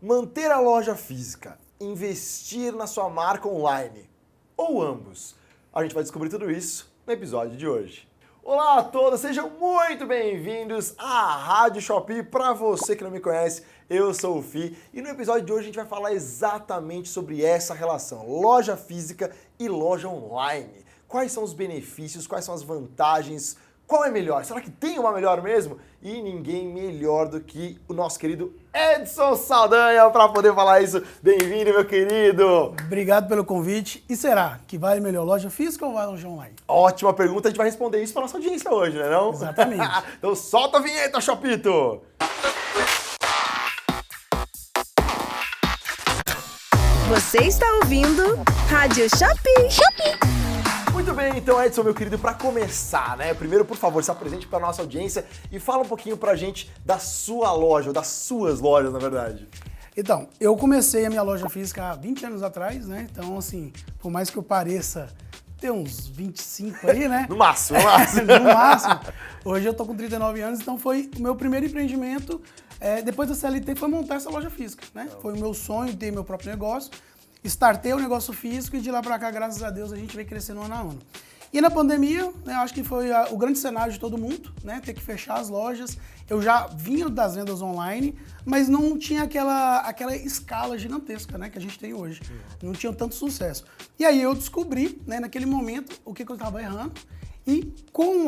Manter a loja física, investir na sua marca online ou ambos? A gente vai descobrir tudo isso no episódio de hoje. Olá a todos, sejam muito bem-vindos à Rádio Shopee. Para você que não me conhece, eu sou o Fi e no episódio de hoje a gente vai falar exatamente sobre essa relação, loja física e loja online. Quais são os benefícios, quais são as vantagens, qual é melhor? Será que tem uma melhor mesmo? E ninguém melhor do que o nosso querido Edson Saldanha para poder falar isso. Bem-vindo, meu querido! Obrigado pelo convite. E será que vale melhor loja física ou vale loja online? Ótima pergunta, a gente vai responder isso para nossa audiência hoje, né não? Exatamente. Então solta a vinheta, Shopito! Você está ouvindo Rádio Shopee. Muito bem, então Edson, meu querido, para começar, né? Primeiro, por favor, se apresente para nossa audiência e fala um pouquinho pra gente da sua loja, ou das suas lojas, na verdade. Então, eu comecei a minha loja física há 20 anos atrás, né? Então, assim, por mais que eu pareça ter uns 25 aí, né? No máximo, no máximo. No máximo. Hoje eu tô com 39 anos, então foi o meu primeiro empreendimento. Depois da CLT foi montar essa loja física, né? Foi o meu sonho ter meu próprio negócio. Startei o negócio físico e de lá para cá, graças a Deus, a gente vem crescendo ano a ano. E na pandemia, né, acho que foi o grande cenário de todo mundo, né? Ter que fechar as lojas. Eu já vinha das vendas online, mas não tinha aquela escala gigantesca, né, que a gente tem hoje. Não tinha tanto sucesso. E aí eu descobri, né, naquele momento, o que eu estava errando. E com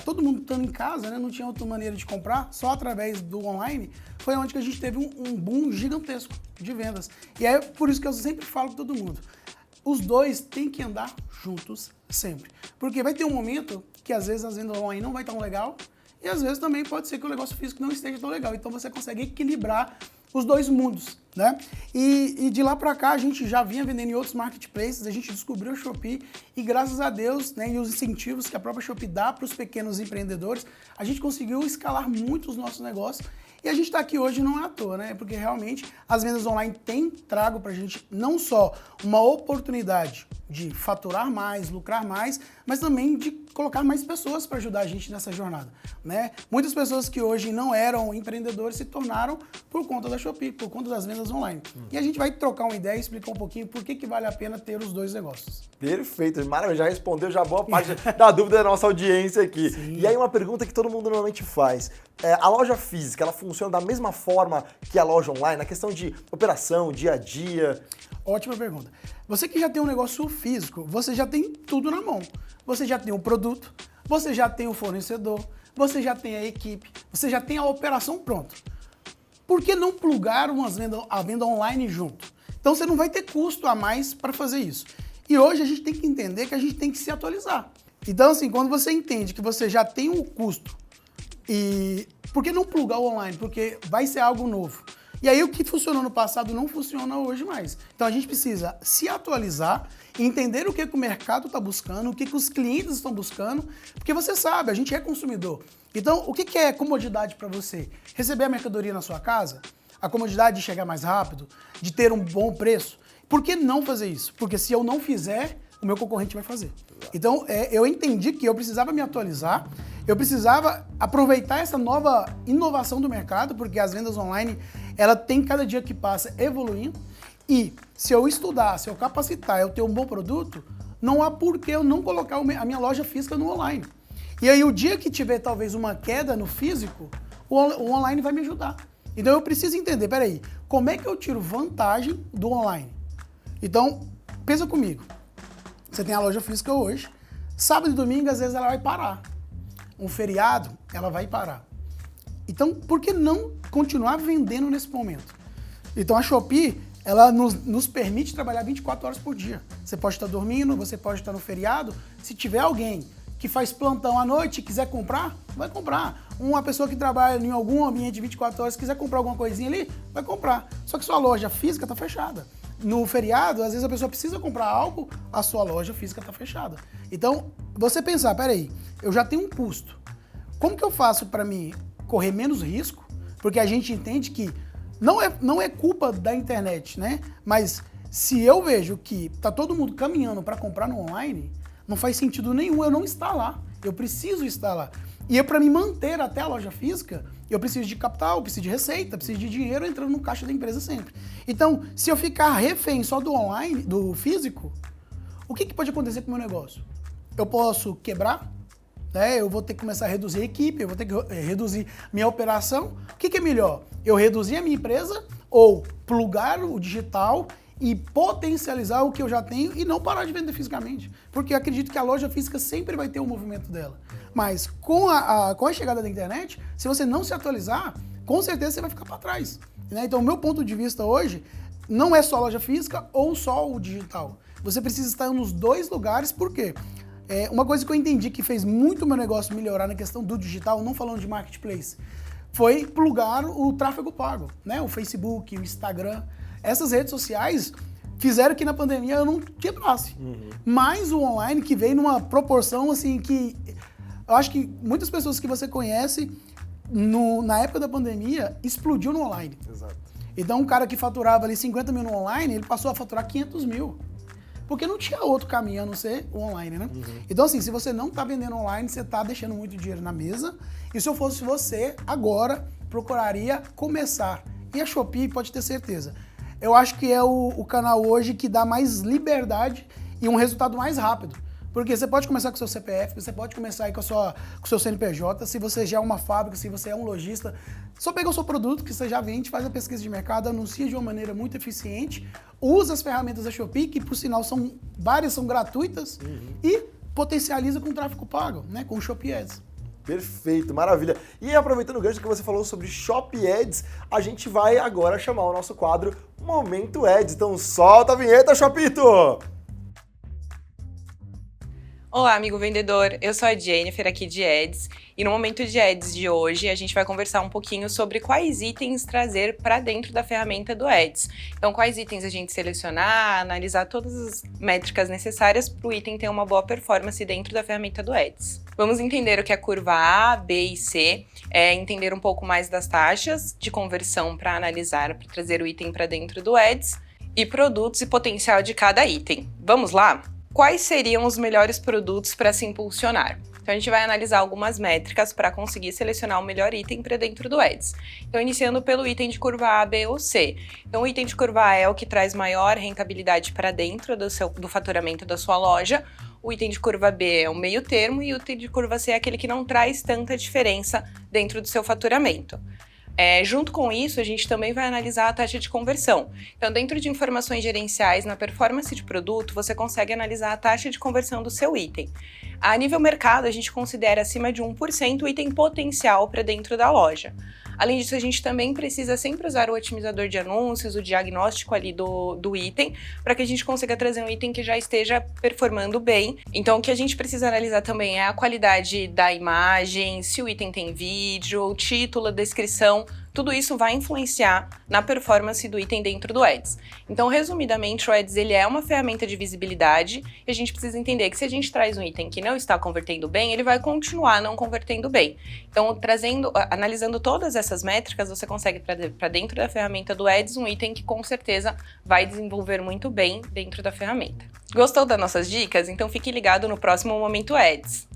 todo mundo estando em casa, né, não tinha outra maneira de comprar, só através do online, foi onde que a gente teve um boom gigantesco de vendas. E é por isso que eu sempre falo com todo mundo, os dois têm que andar juntos sempre. Porque vai ter um momento que às vezes as vendas online não vai tão legal, e às vezes também pode ser que o negócio físico não esteja tão legal. Então você consegue equilibrar os dois mundos, né? E de lá pra cá a gente já vinha vendendo em outros marketplaces, a gente descobriu o Shopee e graças a Deus, né, e os incentivos que a própria Shopee dá para os pequenos empreendedores, a gente conseguiu escalar muito os nossos negócios. E a gente está aqui hoje não é à toa, né? Porque realmente as vendas online têm trago para a gente não só uma oportunidade de faturar mais, lucrar mais, mas também de colocar mais pessoas para ajudar a gente nessa jornada, né? Muitas pessoas que hoje não eram empreendedores se tornaram por conta da Shopee, por conta das vendas online. E a gente vai trocar uma ideia e explicar um pouquinho por que vale a pena ter os dois negócios. Perfeito, maravilha, já respondeu já boa parte da dúvida da nossa audiência aqui. Sim. E aí uma pergunta que todo mundo normalmente faz, a loja física, ela funciona da mesma forma que a loja online, na questão de operação, dia a dia? Ótima pergunta. Você que já tem um negócio físico, você já tem tudo na mão. Você já tem o produto, você já tem o fornecedor, você já tem a equipe, você já tem a operação pronta. Por que não plugar a venda online junto? Então você não vai ter custo a mais para fazer isso. E hoje a gente tem que entender que a gente tem que se atualizar. Então assim, quando você entende que você já tem um custo, e por que não plugar o online? Porque vai ser algo novo. E aí o que funcionou no passado não funciona hoje mais. Então a gente precisa se atualizar, entender o que o mercado está buscando, o que os clientes estão buscando, porque você sabe, a gente é consumidor. Então o que é comodidade para você? Receber a mercadoria na sua casa? A comodidade de chegar mais rápido? De ter um bom preço? Por que não fazer isso? Porque se eu não fizer, o meu concorrente vai fazer. Então eu entendi que eu precisava me atualizar, eu precisava aproveitar essa nova inovação do mercado, porque as vendas online, ela tem cada dia que passa evoluindo. E se eu estudar, se eu capacitar, eu ter um bom produto, não há por que eu não colocar a minha loja física no online. E aí o dia que tiver talvez uma queda no físico, o online vai me ajudar. Então eu preciso entender, peraí, como é que eu tiro vantagem do online? Então, pensa comigo. Você tem a loja física hoje, sábado e domingo às vezes ela vai parar. Um feriado, ela vai parar. Então, por que não continuar vendendo nesse momento? Então, a Shopee, ela nos permite trabalhar 24 horas por dia. Você pode estar dormindo, você pode estar no feriado. Se tiver alguém que faz plantão à noite e quiser comprar, vai comprar. Uma pessoa que trabalha em algum ambiente 24 horas, quiser comprar alguma coisinha ali, vai comprar. Só que sua loja física está fechada. No feriado, às vezes a pessoa precisa comprar algo, a sua loja física está fechada. Então, você pensar, peraí, eu já tenho um custo. Como que eu faço para mim correr menos risco? Porque a gente entende que não é culpa da internet, né? Mas se eu vejo que tá todo mundo caminhando para comprar no online, não faz sentido nenhum eu não estar lá. Eu preciso estar lá. E para me manter até a loja física, eu preciso de capital, eu preciso de receita, eu preciso de dinheiro entrando no caixa da empresa sempre. Então, se eu ficar refém só do online, do físico, o que pode acontecer com o meu negócio? Eu posso quebrar, né? Eu vou ter que começar a reduzir a equipe, eu vou ter que reduzir minha operação. O que é melhor? Eu reduzir a minha empresa ou plugar o digital e potencializar o que eu já tenho e não parar de vender fisicamente? Porque eu acredito que a loja física sempre vai ter um movimento dela. Mas com a chegada da internet, se você não se atualizar, com certeza você vai ficar para trás, né? Então, o meu ponto de vista hoje não é só a loja física ou só o digital. Você precisa estar nos dois lugares, por quê? Uma coisa que eu entendi que fez muito o meu negócio melhorar na questão do digital, não falando de marketplace, foi plugar o tráfego pago, né? O Facebook, o Instagram. Essas redes sociais fizeram que na pandemia eu não quebrasse. Mas o online que veio numa proporção assim que... Eu acho que muitas pessoas que você conhece, na época da pandemia, explodiu no online. Exato. Então, um cara que faturava ali 50 mil no online, ele passou a faturar 500 mil. Porque não tinha outro caminho a não ser o online, né? Então, assim, se você não tá vendendo online, você tá deixando muito dinheiro na mesa. E se eu fosse você, agora, procuraria começar. E a Shopee, pode ter certeza, eu acho que é o canal hoje que dá mais liberdade e um resultado mais rápido. Porque você pode começar com o seu CPF, você pode começar aí com o seu CNPJ, se você já é uma fábrica, se você é um lojista, só pega o seu produto que você já vende, faz a pesquisa de mercado, anuncia de uma maneira muito eficiente, usa as ferramentas da Shopee, que por sinal várias são gratuitas, e potencializa com tráfego pago, né, com o Shopee Ads. Perfeito, maravilha. E aproveitando o gancho que você falou sobre Shopee Ads, a gente vai agora chamar o nosso quadro Momento Ads. Então solta a vinheta, Shopito! Olá, amigo vendedor. Eu sou a Jennifer aqui de Ads e no Momento de Ads de hoje a gente vai conversar um pouquinho sobre quais itens trazer para dentro da ferramenta do Ads. Então, quais itens a gente selecionar, analisar todas as métricas necessárias para o item ter uma boa performance dentro da ferramenta do Ads. Vamos entender o que é curva A, B e C, entender um pouco mais das taxas de conversão para analisar, para trazer o item para dentro do Ads e produtos e potencial de cada item. Vamos lá? Quais seriam os melhores produtos para se impulsionar? Então, a gente vai analisar algumas métricas para conseguir selecionar o melhor item para dentro do Ads. Então, iniciando pelo item de curva A, B ou C. Então, o item de curva A é o que traz maior rentabilidade para dentro do faturamento da sua loja. O item de curva B é o meio termo e o item de curva C é aquele que não traz tanta diferença dentro do seu faturamento. Junto com isso, a gente também vai analisar a taxa de conversão. Então, dentro de informações gerenciais, na performance de produto, você consegue analisar a taxa de conversão do seu item. A nível mercado, a gente considera acima de 1% o item potencial para dentro da loja. Além disso, a gente também precisa sempre usar o otimizador de anúncios, o diagnóstico ali do item, para que a gente consiga trazer um item que já esteja performando bem. Então, o que a gente precisa analisar também é a qualidade da imagem, se o item tem vídeo, título, descrição. Tudo isso vai influenciar na performance do item dentro do Ads. Então, resumidamente, o Ads ele é uma ferramenta de visibilidade e a gente precisa entender que se a gente traz um item que não está convertendo bem, ele vai continuar não convertendo bem. Então, analisando todas essas métricas, você consegue trazer para dentro da ferramenta do Ads um item que com certeza vai desenvolver muito bem dentro da ferramenta. Gostou das nossas dicas? Então fique ligado no próximo Momento Ads.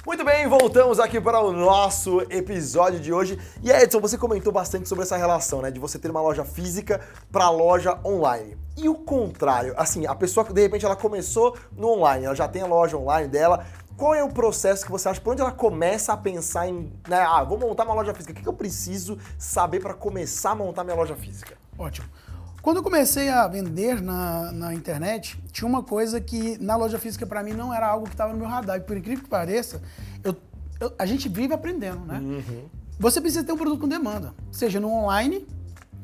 Muito bem, voltamos aqui para o nosso episódio de hoje. E Edson, você comentou bastante sobre essa relação, né, de você ter uma loja física para loja online. E o contrário, assim, a pessoa que de repente ela começou no online, ela já tem a loja online dela. Qual é o processo que você acha, por onde ela começa a pensar em, né, vou montar uma loja física, o que eu preciso saber para começar a montar minha loja física? Ótimo. Quando eu comecei a vender na internet, tinha uma coisa que na loja física para mim não era algo que estava no meu radar. E por incrível que pareça, a gente vive aprendendo, né? Você precisa ter um produto com demanda, seja no online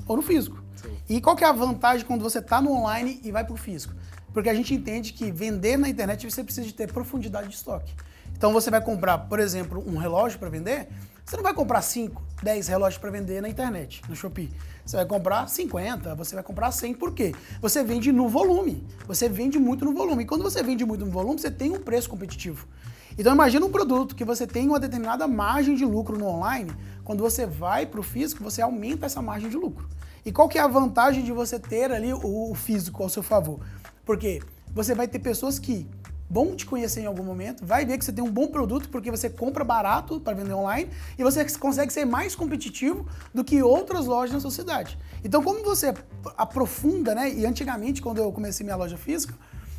ou no físico. Sim. E qual que é a vantagem quando você está no online e vai para o físico? Porque a gente entende que vender na internet você precisa de ter profundidade de estoque. Então você vai comprar, por exemplo, um relógio para vender, você não vai comprar 5, 10 relógios para vender na internet, no Shopee. Você vai comprar 50, você vai comprar 100, por quê? Você vende no volume, você vende muito no volume. E quando você vende muito no volume, você tem um preço competitivo. Então imagina um produto que você tem uma determinada margem de lucro no online, quando você vai para o físico, você aumenta essa margem de lucro. E qual que é a vantagem de você ter ali o físico ao seu favor? Porque você vai ter pessoas que vão te conhecer em algum momento, vai ver que você tem um bom produto porque você compra barato para vender online e você consegue ser mais competitivo do que outras lojas na sua cidade. Então, como você aprofunda, né? E antigamente, quando eu comecei minha loja física,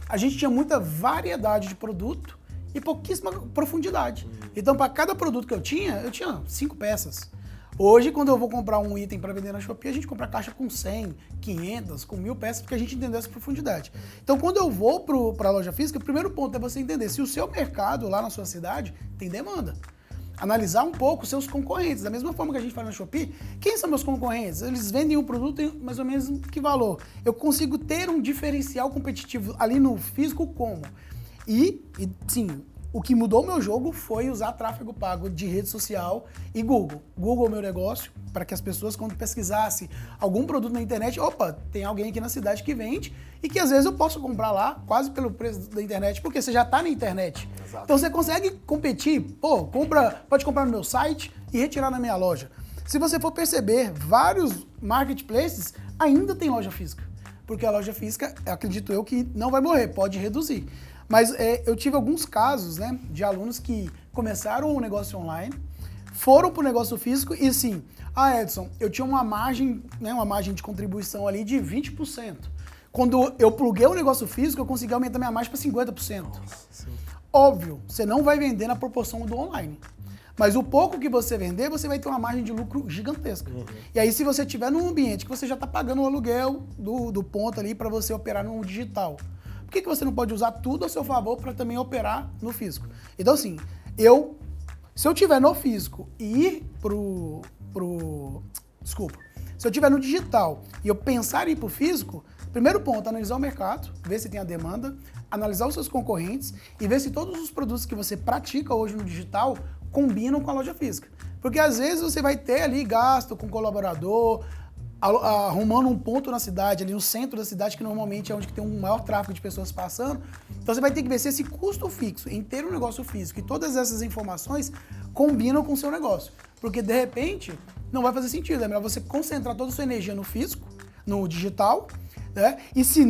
a gente tinha muita variedade de produto e pouquíssima profundidade. Então, para cada produto que eu tinha 5 peças. Hoje, quando eu vou comprar um item para vender na Shopee, a gente compra caixa com 100, 500, com 1000 peças, porque a gente entendeu essa profundidade. Então, quando eu vou para a loja física, o primeiro ponto é você entender se o seu mercado lá na sua cidade tem demanda. Analisar um pouco os seus concorrentes. Da mesma forma que a gente fala na Shopee, quem são meus concorrentes? Eles vendem um produto em mais ou menos que valor? Eu consigo ter um diferencial competitivo ali no físico como? E sim, o que mudou o meu jogo foi usar tráfego pago de rede social e Google. Google é o meu negócio, para que as pessoas, quando pesquisassem algum produto na internet, opa, tem alguém aqui na cidade que vende e que às vezes eu posso comprar lá quase pelo preço da internet, porque você já está na internet. Exato. Então você consegue competir, pode comprar no meu site e retirar na minha loja. Se você for perceber, vários marketplaces ainda tem loja física, porque a loja física, acredito eu, que não vai morrer, pode reduzir. Mas eu tive alguns casos, né, de alunos que começaram um negócio online, foram para o negócio físico e assim, Edson, eu tinha uma margem, né, uma margem de contribuição ali de 20%. Quando eu pluguei o negócio físico, eu consegui aumentar minha margem para 50%. Nossa, Óbvio, você não vai vender na proporção do online. Mas o pouco que você vender, você vai ter uma margem de lucro gigantesca. E aí, se você estiver num ambiente que você já está pagando o aluguel do ponto ali para você operar no digital, por que você não pode usar tudo a seu favor para também operar no físico? Então, assim, se eu tiver no físico e ir se eu tiver no digital e eu pensar em ir pro físico, primeiro ponto, analisar o mercado, ver se tem a demanda, analisar os seus concorrentes e ver se todos os produtos que você pratica hoje no digital combinam com a loja física. Porque às vezes você vai ter ali gasto com colaborador, arrumando um ponto na cidade, ali no centro da cidade, que normalmente é onde tem um maior tráfego de pessoas passando. Então você vai ter que ver se esse custo fixo em ter um negócio físico e todas essas informações combinam com o seu negócio. Porque de repente não vai fazer sentido, é melhor você concentrar toda a sua energia no físico, no digital, né? E se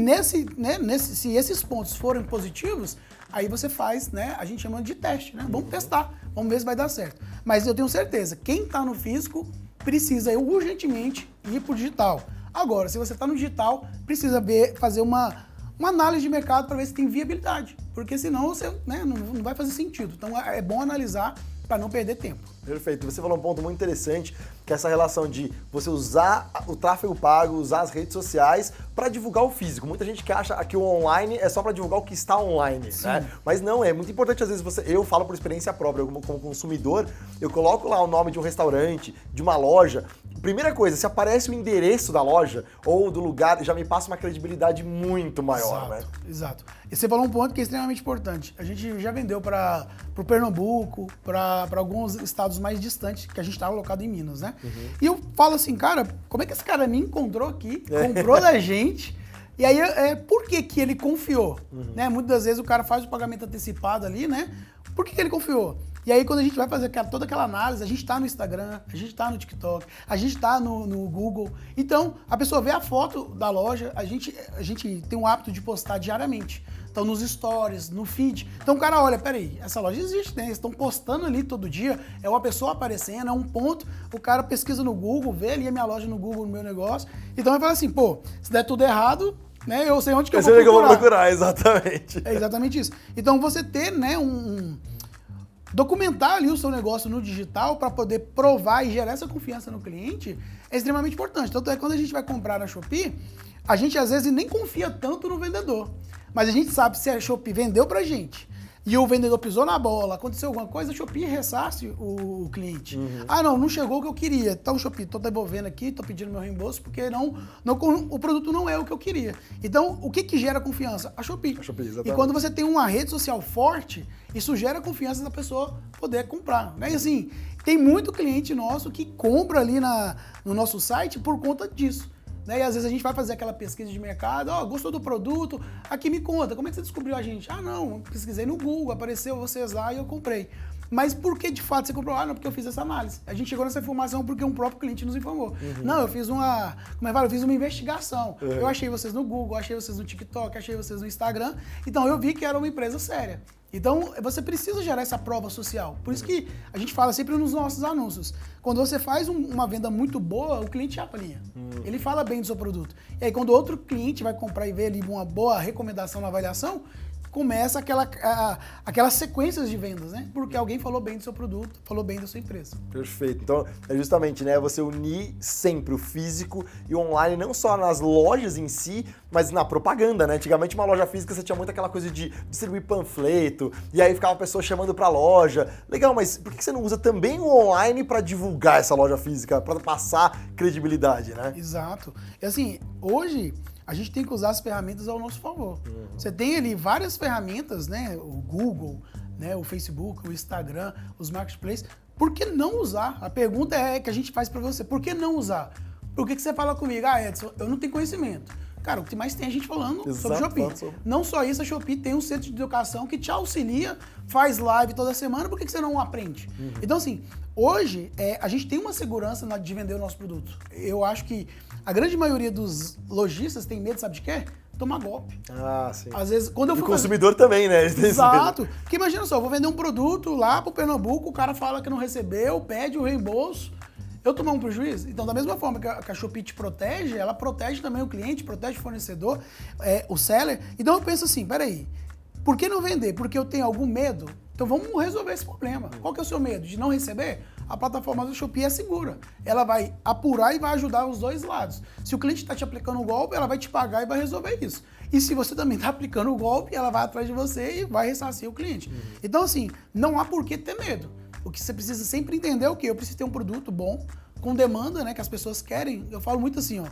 se esses pontos forem positivos, aí você faz, né? A gente chama de teste, né? Vamos testar, vamos ver se vai dar certo. Mas eu tenho certeza, quem está no físico precisa urgentemente ir para o digital. Agora, se você está no digital, precisa fazer uma análise de mercado para ver se tem viabilidade, porque senão você, né, não vai fazer sentido. Então é bom analisar para não perder tempo. Perfeito. Você falou um ponto muito interessante, que é essa relação de você usar o tráfego pago, usar as redes sociais para divulgar o físico. Muita gente que acha que o online é só para divulgar o que está online, né? Mas não, é muito importante às vezes eu falo por experiência própria, como consumidor, eu coloco lá o nome de um restaurante, de uma loja. Primeira coisa, se aparece o endereço da loja ou do lugar, já me passa uma credibilidade muito maior, né? Exato. E você falou um ponto que é extremamente importante. A gente já vendeu para o Pernambuco, para alguns estados mais distantes, que a gente estava alocado em Minas, né? E eu falo assim, cara, como é que esse cara me encontrou aqui, comprou da gente, e aí por que ele confiou? Né? Muitas das vezes o cara faz o pagamento antecipado ali, né? Por que ele confiou? E aí, quando a gente vai fazer toda aquela análise, a gente está no Instagram, a gente está no TikTok, a gente está no Google. Então, a pessoa vê a foto da loja, a gente tem o hábito de postar diariamente. Então, nos stories, no feed. Então, o cara olha, peraí, essa loja existe, né? Eles estão postando ali todo dia, é uma pessoa aparecendo, é um ponto. O cara pesquisa no Google, vê ali a minha loja no Google, no meu negócio. Então, ele fala assim, pô, se der tudo errado, né? Eu sei onde que eu vou procurar. Eu sei onde eu vou procurar, exatamente. É exatamente isso. Então, você ter, né, documentar ali o seu negócio no digital para poder provar e gerar essa confiança no cliente é extremamente importante. Tanto é que quando a gente vai comprar na Shopee, a gente às vezes nem confia tanto no vendedor. Mas a gente sabe se a Shopee vendeu pra gente e o vendedor pisou na bola, aconteceu alguma coisa, a Shopee ressarce o cliente. Ah, não chegou o que eu queria. Então, Shopee, tô devolvendo aqui, tô pedindo meu reembolso porque o produto não é o que eu queria. Então, o que gera confiança? A Shopee. Exatamente. E quando você tem uma rede social forte, isso gera confiança da pessoa poder comprar. Né? E assim, tem muito cliente nosso que compra ali no nosso site por conta disso. Né? E às vezes a gente vai fazer aquela pesquisa de mercado, gostou do produto, aqui me conta, como é que você descobriu a gente? Ah, não, pesquisei no Google, apareceu vocês lá e eu comprei. Mas por que de fato você comprou? Ah, não, porque eu fiz essa análise. A gente chegou nessa informação porque um próprio cliente nos informou. Não, eu fiz uma, eu fiz uma investigação. Eu achei vocês no Google, achei vocês no TikTok, achei vocês no Instagram. Então eu vi que era uma empresa séria. Então, você precisa gerar essa prova social. Por isso que a gente fala sempre nos nossos anúncios. Quando você faz uma venda muito boa, o cliente avalia. Ele fala bem do seu produto. E aí, quando outro cliente vai comprar e vê ali uma boa recomendação na avaliação, começa aquelas sequências de vendas, né? Porque alguém falou bem do seu produto, falou bem da sua empresa. Perfeito. Então, é justamente, né, você unir sempre o físico e o online, não só nas lojas em si, mas na propaganda, né? Antigamente, uma loja física, você tinha muito aquela coisa de distribuir panfleto, e aí ficava a pessoa chamando pra loja. Legal, mas por que você não usa também o online para divulgar essa loja física, para passar credibilidade, né? Exato. E assim, hoje a gente tem que usar as ferramentas ao nosso favor. Você tem ali várias ferramentas, né? O Google, né? O Facebook, o Instagram, os marketplaces. Por que não usar? A pergunta é que a gente faz para você. Por que não usar? Por que você fala comigo? Ah, Edson, eu não tenho conhecimento. Cara, o que mais tem a gente falando sobre Shopee. Não só isso, a Shopee tem um centro de educação que te auxilia, faz live toda semana, por que você não aprende? Então, assim, hoje a gente tem uma segurança de vender o nosso produto. Eu acho que a grande maioria dos lojistas tem medo, sabe de quê? Tomar golpe. Ah, sim. Às vezes, quando eu E o fui consumidor também, né? Ele tem esse medo. Exato. Porque imagina só, eu vou vender um produto lá pro Pernambuco, o cara fala que não recebeu, pede o reembolso. Eu tomar um prejuízo? Então, da mesma forma que a Shopee te protege, ela protege também o cliente, protege o fornecedor, o seller. Então, eu penso assim, peraí, por que não vender? Porque eu tenho algum medo? Então, vamos resolver esse problema. Qual que é o seu medo? De não receber? A plataforma da Shopee é segura. Ela vai apurar e vai ajudar os dois lados. Se o cliente está te aplicando um golpe, ela vai te pagar e vai resolver isso. E se você também está aplicando o golpe, ela vai atrás de você e vai ressarcir o cliente. Então, assim, não há por que ter medo. O que você precisa sempre entender é o quê? Eu preciso ter um produto bom, com demanda, né, que as pessoas querem. Eu falo muito assim, ó,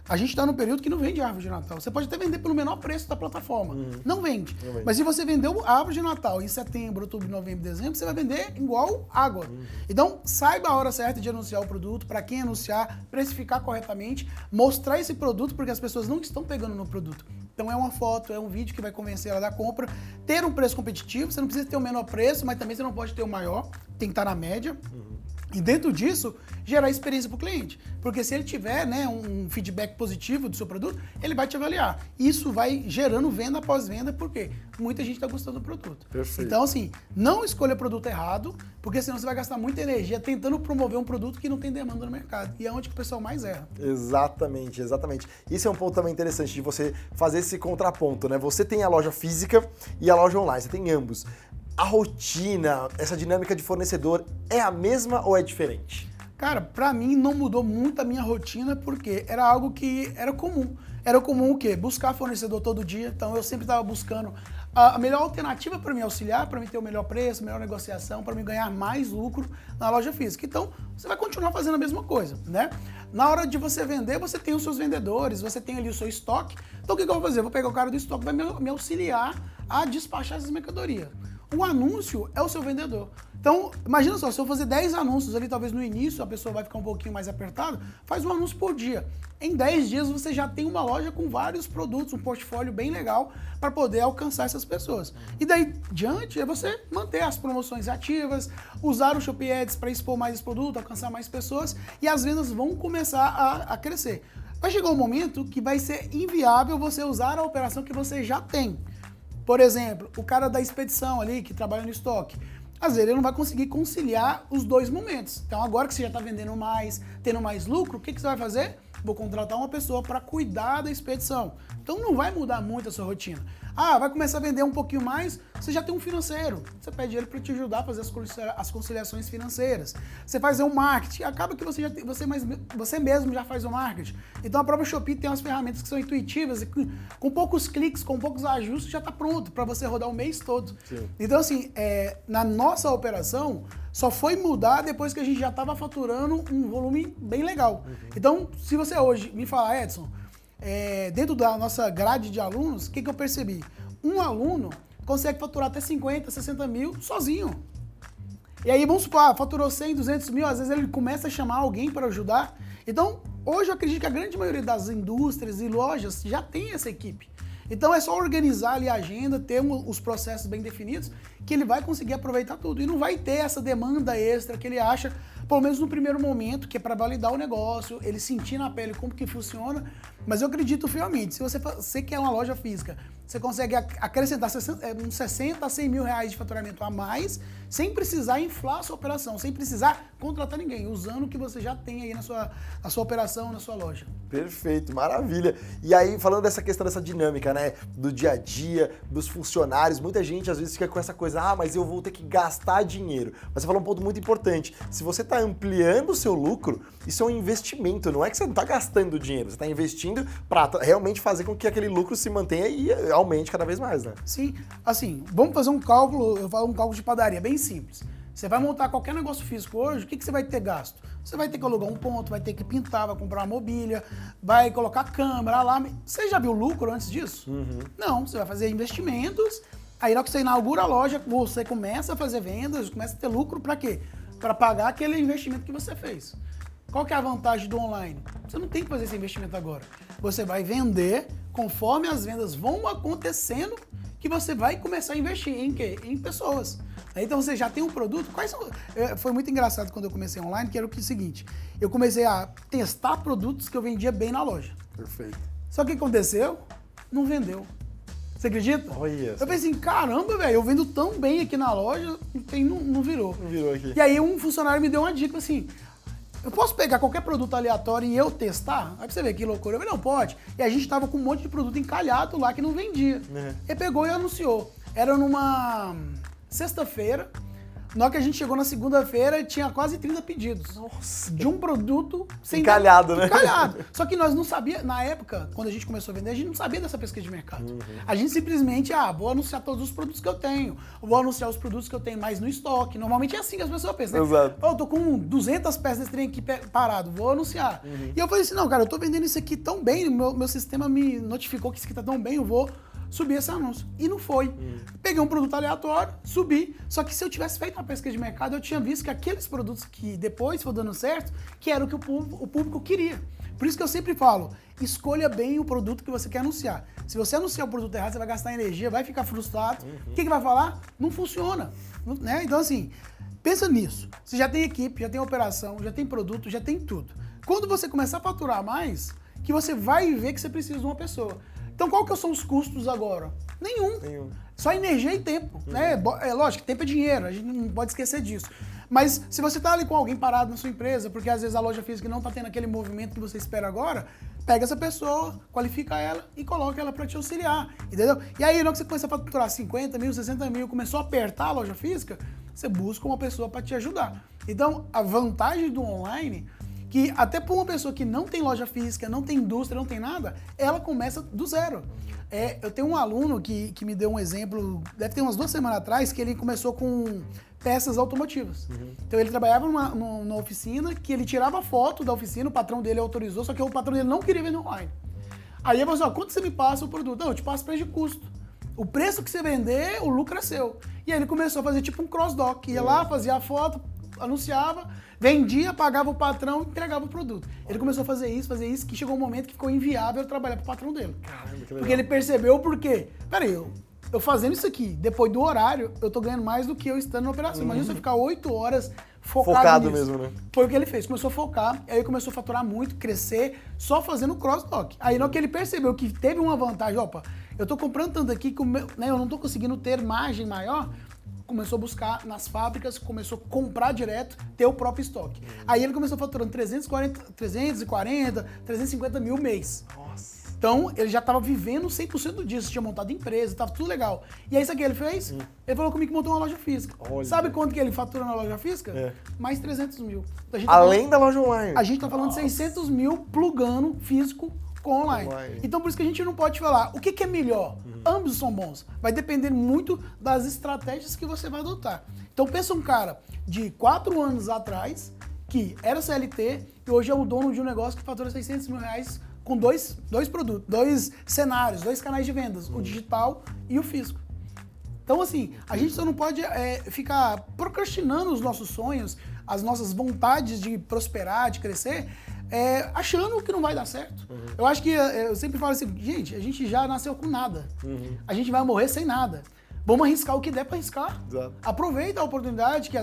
a gente está num período que não vende árvore de Natal. Você pode até vender pelo menor preço da plataforma. Não vende. Mas se você vendeu a árvore de Natal em setembro, outubro, novembro, dezembro, você vai vender igual água. Então, saiba a hora certa de anunciar o produto, para quem anunciar, precificar corretamente, mostrar esse produto, porque as pessoas não estão pegando no produto. Então é uma foto, é um vídeo que vai convencer ela da compra, ter um preço competitivo, você não precisa ter o menor preço, mas também você não pode ter o maior, tem que estar na média. E dentro disso, gerar experiência para o cliente. Porque se ele tiver, né, um feedback positivo do seu produto, ele vai te avaliar. Isso vai gerando venda após venda, porque muita gente está gostando do produto. Perfeito. Então, assim, não escolha produto errado, porque senão você vai gastar muita energia tentando promover um produto que não tem demanda no mercado. E é onde que o pessoal mais erra. Exatamente, exatamente. Isso é um ponto também interessante de você fazer esse contraponto, né? Você tem a loja física e a loja online, você tem ambos. A rotina, essa dinâmica de fornecedor é a mesma ou é diferente? Cara, pra mim não mudou muito a minha rotina, porque era algo que era comum. Era comum o quê? Buscar fornecedor todo dia. Então eu sempre estava buscando a melhor alternativa para me auxiliar, para me ter o melhor preço, melhor negociação, para me ganhar mais lucro na loja física. Então você vai continuar fazendo a mesma coisa, né? Na hora de você vender, você tem os seus vendedores, você tem ali o seu estoque. Então o que eu vou fazer? Eu vou pegar o cara do estoque, vai me auxiliar a despachar essas mercadorias. O anúncio é o seu vendedor. Então, imagina só, se eu fazer 10 anúncios ali, talvez no início a pessoa vai ficar um pouquinho mais apertada, faz um anúncio por dia. Em 10 dias você já tem uma loja com vários produtos, um portfólio bem legal para poder alcançar essas pessoas. E daí diante é você manter as promoções ativas, usar o Shopee Ads para expor mais esse produto, alcançar mais pessoas e as vendas vão começar a crescer. Vai chegar um momento que vai ser inviável você usar a operação que você já tem. Por exemplo, o cara da expedição ali, que trabalha no estoque, às vezes ele não vai conseguir conciliar os dois momentos. Então agora que você já está vendendo mais, tendo mais lucro, o que você vai fazer? Vou contratar uma pessoa para cuidar da expedição. Então não vai mudar muito a sua rotina. Ah, vai começar a vender um pouquinho mais, você já tem um financeiro. Você pede ele para te ajudar a fazer as conciliações financeiras. Você faz um marketing, acaba que você mesmo já faz o marketing. Então a própria Shopee tem umas ferramentas que são intuitivas e com poucos cliques, com poucos ajustes, já está pronto para você rodar o mês todo. Sim. Então assim, na nossa operação, só foi mudar depois que a gente já estava faturando um volume bem legal. Então, se você hoje me falar, Edson, dentro da nossa grade de alunos, o que eu percebi? Um aluno consegue faturar até 50, 60 mil sozinho. E aí, vamos supor, faturou 100, 200 mil, às vezes ele começa a chamar alguém para ajudar. Então, hoje eu acredito que a grande maioria das indústrias e lojas já tem essa equipe. Então é só organizar ali a agenda, ter os processos bem definidos, que ele vai conseguir aproveitar tudo. E não vai ter essa demanda extra que ele acha, pelo menos no primeiro momento, que é para validar o negócio, ele sentir na pele como que funciona. Mas eu acredito fielmente, se você quer uma loja física, você consegue acrescentar uns 60 a 100 mil reais de faturamento a mais, sem precisar inflar a sua operação, sem precisar contratar ninguém, usando o que você já tem aí na sua operação, na sua loja. Perfeito, maravilha. E aí, falando dessa questão dessa dinâmica, né, do dia a dia, dos funcionários, muita gente às vezes fica com essa coisa, mas eu vou ter que gastar dinheiro. Mas você falou um ponto muito importante, se você está ampliando o seu lucro, isso é um investimento, não é que você não está gastando dinheiro, você está investindo para realmente fazer com que aquele lucro se mantenha e aumente cada vez mais, né? Sim, assim, vamos fazer um cálculo, eu falo um cálculo de padaria, bem simples. Você vai montar qualquer negócio físico hoje, o que você vai ter gasto? Você vai ter que alugar um ponto, vai ter que pintar, vai comprar uma mobília, vai colocar câmera, alarme. Você já viu lucro antes disso? Não, você vai fazer investimentos, aí na hora que você inaugura a loja, você começa a fazer vendas, começa a ter lucro para quê? Para pagar aquele investimento que você fez. Qual que é a vantagem do online? Você não tem que fazer esse investimento agora. Você vai vender conforme as vendas vão acontecendo, que você vai começar a investir em quê? Em pessoas. Então você já tem um produto. Foi muito engraçado quando eu comecei online, que era o seguinte, eu comecei a testar produtos que eu vendia bem na loja. Perfeito. Só que o que aconteceu? Não vendeu. Você acredita? Olha. Eu pensei, caramba, velho, eu vendo tão bem aqui na loja, não virou. Não virou aqui. E aí um funcionário me deu uma dica assim, eu posso pegar qualquer produto aleatório e eu testar? Aí pra você ver que loucura. Eu falei, não, pode. E a gente tava com um monte de produto encalhado lá que não vendia. Ele pegou e anunciou. Era numa sexta-feira. Na hora que a gente chegou na segunda-feira, tinha quase 30 pedidos. Nossa. De um produto sem encalhado, né? Encalhado. Só que nós não sabíamos, na época, quando a gente começou a vender, a gente não sabia dessa pesquisa de mercado. A gente simplesmente, vou anunciar todos os produtos que eu tenho, vou anunciar os produtos que eu tenho mais no estoque. Normalmente é assim que as pessoas pensam, né? Exato. Eu tô com 200 peças desse trem aqui parado, vou anunciar. E eu falei assim, não, cara, eu tô vendendo isso aqui tão bem, meu sistema me notificou que isso aqui tá tão bem, eu vou subir esse anúncio. E não foi. Peguei um produto aleatório, subi. Só que se eu tivesse feito uma pesquisa de mercado, eu tinha visto que aqueles produtos que depois foram dando certo, que era o que o público queria. Por isso que eu sempre falo, escolha bem o produto que você quer anunciar. Se você anunciar o produto errado, você vai gastar energia, vai ficar frustrado. O que vai falar? Não funciona. Né? Então, assim, pensa nisso. Você já tem equipe, já tem operação, já tem produto, já tem tudo. Quando você começar a faturar mais, que você vai ver que você precisa de uma pessoa. Então, qual que são os custos agora? Nenhum. Só energia e tempo. Né? É lógico, tempo é dinheiro, a gente não pode esquecer disso. Mas se você está ali com alguém parado na sua empresa, porque às vezes a loja física não está tendo aquele movimento que você espera agora, pega essa pessoa, qualifica ela e coloca ela para te auxiliar, entendeu? E aí, na hora que você começa a faturar 50 mil, 60 mil, começou a apertar a loja física, você busca uma pessoa para te ajudar. Então, a vantagem do online, que até para uma pessoa que não tem loja física, não tem indústria, não tem nada, ela começa do zero. Eu tenho um aluno que me deu um exemplo, deve ter umas 2 semanas atrás, que ele começou com peças automotivas. Então ele trabalhava numa oficina, que ele tirava foto da oficina, o patrão dele autorizou, só que o patrão dele não queria vender online. Aí ele falou assim, quanto você me passa o produto? Não, eu te passo preço de custo. O preço que você vender, o lucro é seu. E aí ele começou a fazer tipo um cross-dock, ia lá, fazia a foto, anunciava, vendia, pagava o patrão e entregava o produto. Ele começou a fazer isso, que chegou um momento que ficou inviável trabalhar pro patrão dele. Caramba, que legal. Porque ele percebeu por quê? Peraí, eu fazendo isso aqui, depois do horário, eu tô ganhando mais do que eu estando na operação. Imagina se eu ficar 8 horas focado nisso. Mesmo, né? Foi o que ele fez, começou a focar, aí começou a faturar muito, crescer, só fazendo cross-dock. Aí na hora que ele percebeu que teve uma vantagem, eu tô comprando tanto aqui que eu não tô conseguindo ter margem maior, começou a buscar nas fábricas, começou a comprar direto, ter o próprio estoque. Aí ele começou faturando 340, 350 mil mês. Nossa. Então, ele já estava vivendo 100% disso, tinha montado empresa, estava tudo legal. E aí, sabe o que ele fez? Ele falou comigo que montou uma loja física. Olha. Sabe quanto que ele fatura na loja física? Mais 300 mil. Então, Além da loja online. A gente está falando 600 mil plugando físico com online. Então, por isso que a gente não pode falar o que é melhor. Ambos são bons. Vai depender muito das estratégias que você vai adotar. Então, pensa um cara de 4 anos atrás, que era CLT, e hoje é o dono de um negócio que fatura 600 mil reais com dois produtos, 2 cenários, 2 canais de vendas, o digital e o físico. Então, assim, a gente só não pode ficar procrastinando os nossos sonhos, as nossas vontades de prosperar, de crescer, achando que não vai dar certo. Eu acho que eu sempre falo assim, gente, a gente já nasceu com nada. A gente vai morrer sem nada. Vamos arriscar o que der para arriscar. Exato. Aproveita a oportunidade que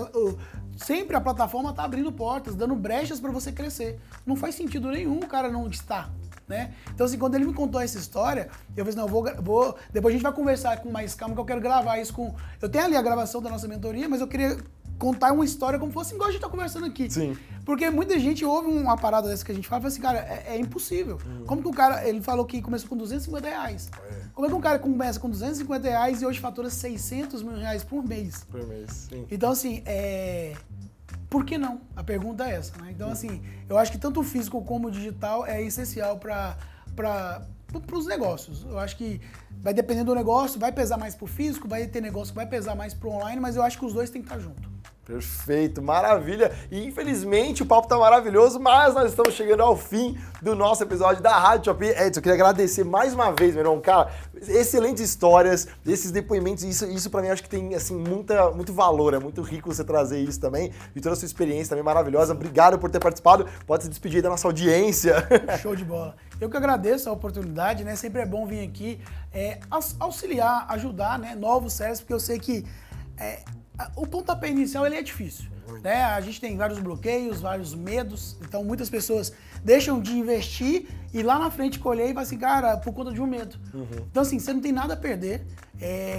sempre a plataforma está abrindo portas, dando brechas para você crescer. Não faz sentido nenhum o cara não estar, né? Então, assim, quando ele me contou essa história, eu falei assim, não, vou depois a gente vai conversar com mais calma, que eu quero gravar isso com... Eu tenho ali a gravação da nossa mentoria, mas eu queria contar uma história como fosse igual a gente tá conversando aqui. Sim. Porque muita gente ouve uma parada dessa que a gente fala e fala assim, cara, é impossível. Como que o cara, ele falou que começou com R$250. Como é que um cara começa com R$250 e hoje fatura R$600 mil por mês? Por mês, sim. Então, assim, por que não? A pergunta é essa, né? Então, assim, eu acho que tanto o físico como o digital é essencial para os negócios. Eu acho que vai depender do negócio, vai pesar mais pro físico, vai ter negócio que vai pesar mais pro online, mas eu acho que os dois têm que estar juntos. Perfeito, maravilha. E infelizmente o papo tá maravilhoso, mas nós estamos chegando ao fim do nosso episódio da Rádio Shopee. Edson, eu queria agradecer mais uma vez, meu irmão. Cara, excelentes histórias, esses depoimentos, isso pra mim acho que tem assim muito valor, é muito rico você trazer isso também. E toda a sua experiência também maravilhosa. Obrigado por ter participado. Pode se despedir da nossa audiência. Show de bola. Eu que agradeço a oportunidade, né? Sempre é bom vir aqui auxiliar, ajudar, né? Novos serviços, porque eu sei que o pontapé inicial ele é difícil, né? A gente tem vários bloqueios, vários medos, então muitas pessoas deixam de investir e lá na frente colher e vai assim, cara, por conta de um medo. Então assim, você não tem nada a perder,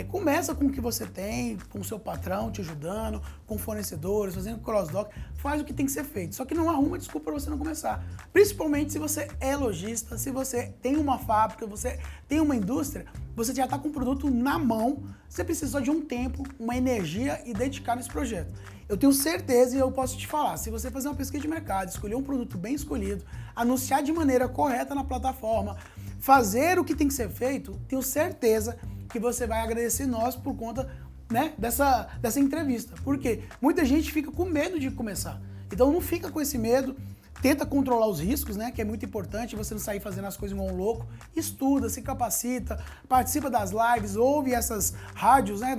começa com o que você tem, com o seu patrão te ajudando, com fornecedores, fazendo cross-dock, faz o que tem que ser feito, só que não arruma desculpa para você não começar. Principalmente se você é lojista, se você tem uma fábrica, você tem uma indústria, você já está com o produto na mão, você precisa só de um tempo, uma energia e dedicar nesse projeto. Eu tenho certeza e eu posso te falar, se você fazer uma pesquisa de mercado, escolher um produto bem escolhido, anunciar de maneira correta na plataforma, fazer o que tem que ser feito, tenho certeza que você vai agradecer nós por conta, né, dessa entrevista. Por quê? Muita gente fica com medo de começar. Então não fica com esse medo, tenta controlar os riscos, né, que é muito importante, você não sair fazendo as coisas igual um louco, estuda, se capacita, participa das lives, ouve essas rádios, né,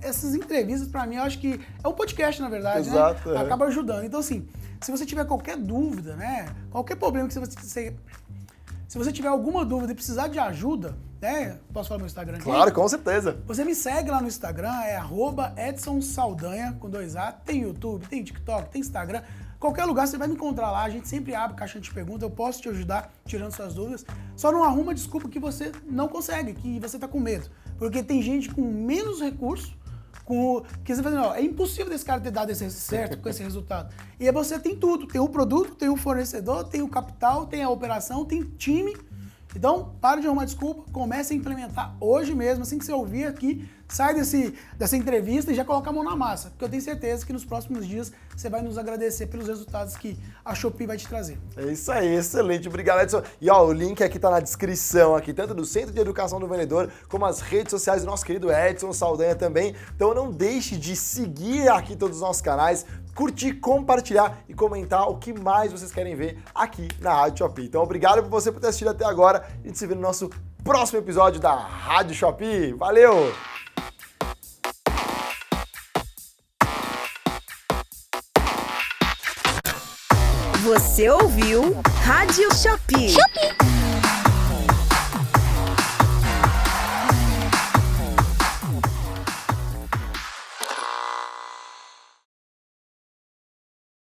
essas entrevistas pra mim, eu acho que é um podcast, na verdade, exato, né, acaba ajudando. Então assim, se você tiver qualquer dúvida, né, qualquer problema que se você tiver alguma dúvida e precisar de ajuda, né, posso falar meu Instagram aqui? Claro, com certeza. Você me segue lá no Instagram, @EdsonSaldanha, com 2A, tem YouTube, tem TikTok, tem Instagram, qualquer lugar você vai me encontrar lá, a gente sempre abre caixinha de perguntas, eu posso te ajudar tirando suas dúvidas, só não arruma desculpa que você não consegue, que você tá com medo, porque tem gente com menos recurso, que você fala, não, é impossível desse cara ter dado esse certo com esse resultado. E aí você tem tudo, tem o produto, tem o fornecedor, tem o capital, tem a operação, tem time. Então, para de arrumar desculpa, comece a implementar hoje mesmo, assim que você ouvir aqui, sai dessa entrevista e já coloca a mão na massa, porque eu tenho certeza que nos próximos dias você vai nos agradecer pelos resultados que a Shopee vai te trazer. É isso aí, excelente. Obrigado, Edson. E ó, o link aqui tá na descrição, aqui, tanto do Centro de Educação do Vendedor, como as redes sociais do nosso querido Edson Saldanha também. Então não deixe de seguir aqui todos os nossos canais, curtir, compartilhar e comentar o que mais vocês querem ver aqui na Rádio Shopee. Então obrigado por você por ter assistido até agora. A gente se vê no nosso próximo episódio da Rádio Shopee. Valeu! Você ouviu Rádio Shopee.